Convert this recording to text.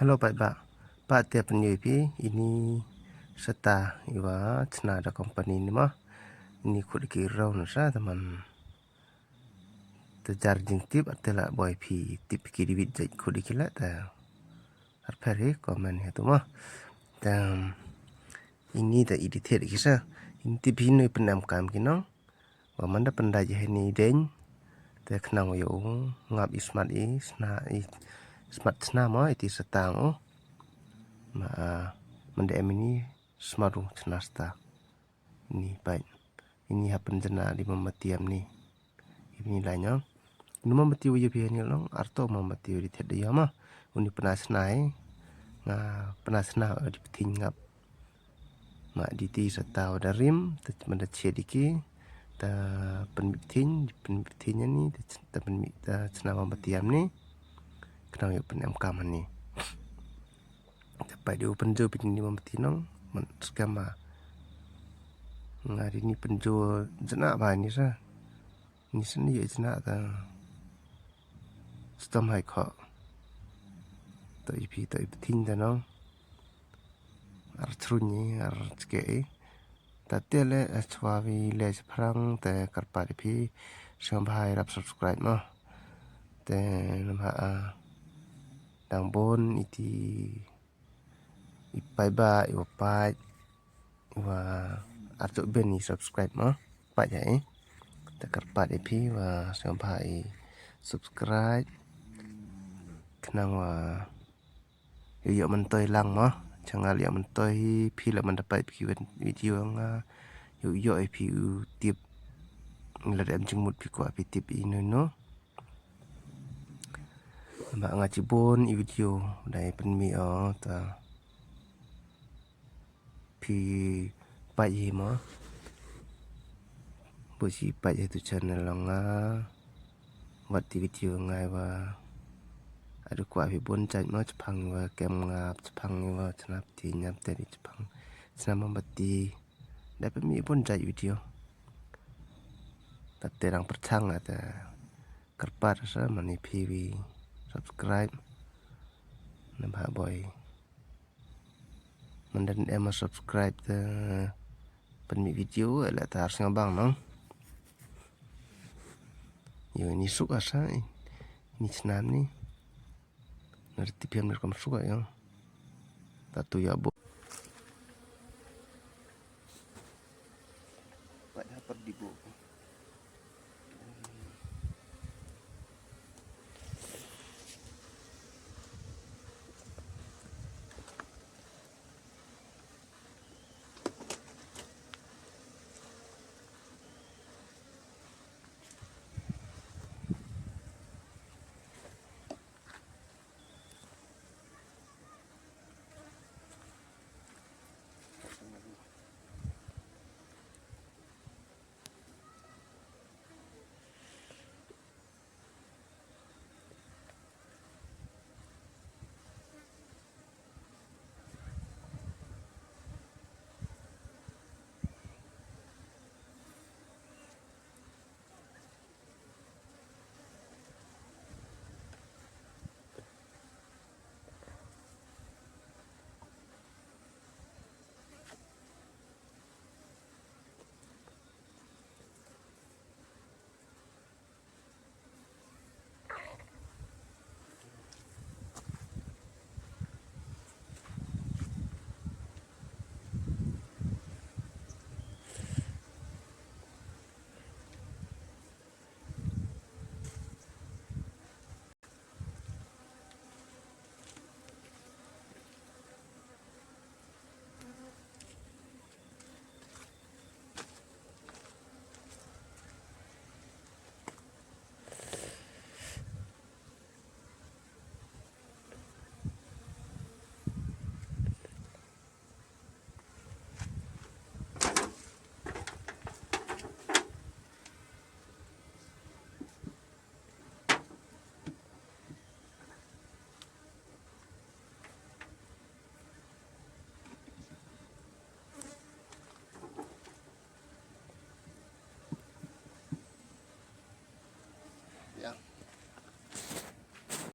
Halo Pak tiap penyepi ini serta iwa senada company ni mah ini kod kira nusa teman terjarjing tip atela boy pi tip kiri bit jai kod kila ta arpare komen itu mah dan ini ta edited kisah ini tip ini penam kam kinong wa manda pandai je ni den ta knang yo ngap ismat smart sna mo iti setang ma mende ini smaru snasta ini baik ini happen jena di mematiam ni ini lainnya ini memati uji ni long arto memati di tede ya mah uni penasnai penasna di petingap ma di ti setau darim mende cediki ta penmitinnya ni ta penmita sna mematiam ni kenang yo penam kaman ni Pai dia penjo pin ni mamati nong skama ngari ni penjo jena ba ni sa ni seni ye jena ta stom hai kho to ipi tin da nong ar truni ar ske ta tele achwawi le phrang te karpa pi sambhai rap subscribe ma te namha dang bon iti ipai ba ipai wa arto beni subscribe ma pa jai ta karpat epi wa sampai subscribe kenang wa yo mentoi lang ma changal yo mentoi pi la man dapat video nga yo epi tip ngladam jengmut pi ko api tip ino no ba ngaji bon i video dai penmi ta pi pai mo bo si pai tu channel nga wat video ngai wa adu kwa pi bon chai mo chphang wa kem ngap chphang wa chnap ti nyap te ri chphang snam mati da pe mi bon chai video ta terang perchang ata karpar sa mani pv subscribe nambah boy mandan em subscribe ta penmi video la ta harus ngabang nong yo ini suka sa ini senam ni ngerti piam rekam suka yo tatu ya bo